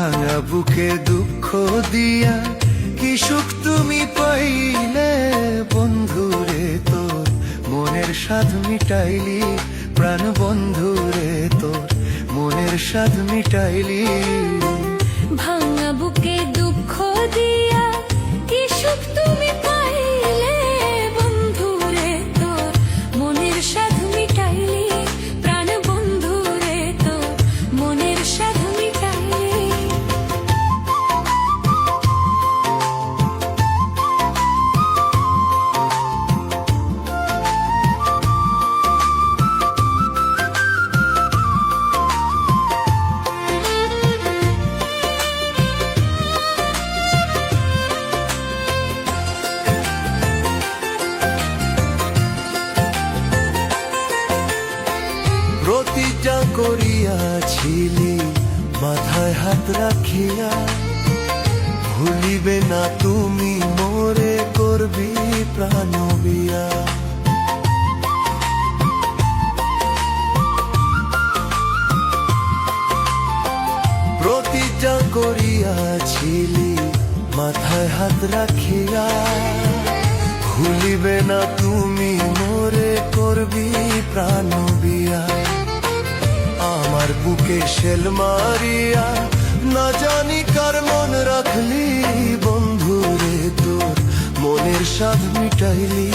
ভাঙা বুকে দুঃখ দিয়া কি সুখ তুমি পাইলে বন্ধুরে, তোর মনের স্বাদ মিটাইলি প্রাণ বন্ধুরে, তোর মনের স্বাদ মিটাইলি। ভাঙা বুকে দুঃখ দিয়া কি সুখ তুমি পাইলে বন্ধুরে, তোর মনের স্বাদ মিটাইলি প্রাণ বন্ধুরে, তোর মনের স্বাদ মিটাইলি। প্রতিজ্ঞা করিয়াছিলি মাথায় হাত রাখিয়া, ভুলিবে না তুমি মোরে করবি প্রাণ বিয়া। প্রতিজ্ঞা করিয়াছিলি মাথায় হাত রাখিয়া, ভুলিবে না তুমি মোরে করবি প্রাণ বিয়া। আমার বুকে শেল মারিয়া না জানি কার মন রাখলি বন্ধুরে, তোর মনের স্বাদ মিটাইলি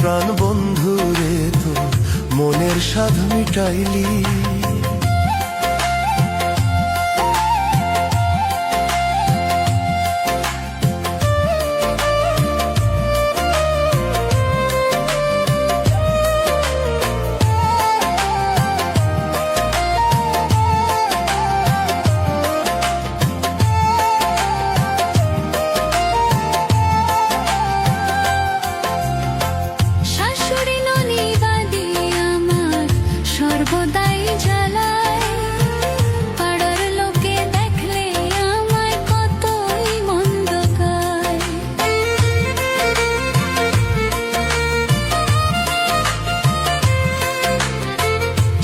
প্রাণ বন্ধুরে, তোর মনের স্বাদ মিটাইলি। সর্বদাই জ্বালায় পাড়ার লোকে দেখলে আমায় কতই মন্দ গায়।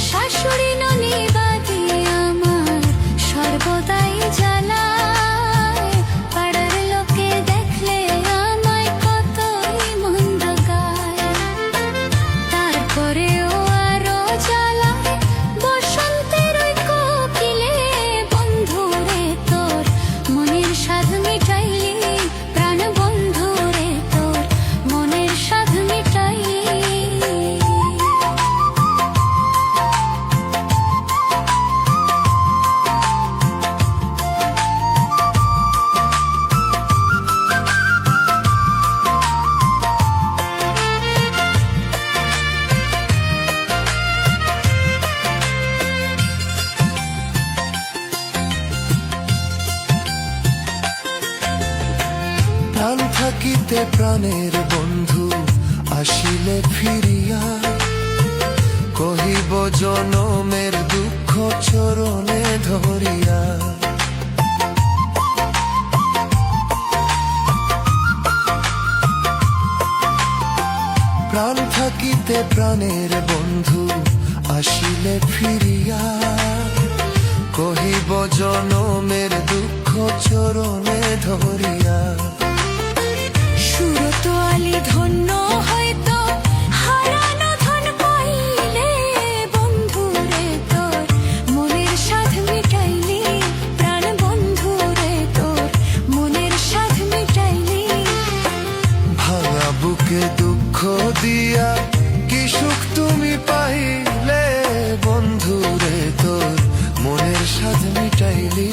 শাশুড়ি ননিবাদি আমার সর্বদাই জ্বালায় পাড়ার লোকে দেখলে আমায় কতই মন্দ গায়। তারপরেও প্রাণ থাকিতে প্রাণের বন্ধু আসিলে ফিরিয়া, কহিব জনমের দুঃখ চরণে ধরিয়া। প্রাণ থাকিতে প্রাণের বন্ধু আসিলে ফিরিয়া, কহিব জনমের দুঃখ চরণে ধরিয়া। সুরত আলী ধন্য হয়তো হারানো ধন পাইলে বন্ধুরে, তোর মনের স্বাদ মিটাইলি প্রাণ বন্ধুরে, তোর মনের স্বাদ মিটাইলি। ভাঙা বুকে দুঃখ দিয়া কি সুখ তুমি পাইলে বন্ধুরে, তোর মনের স্বাদ মিটাইলি।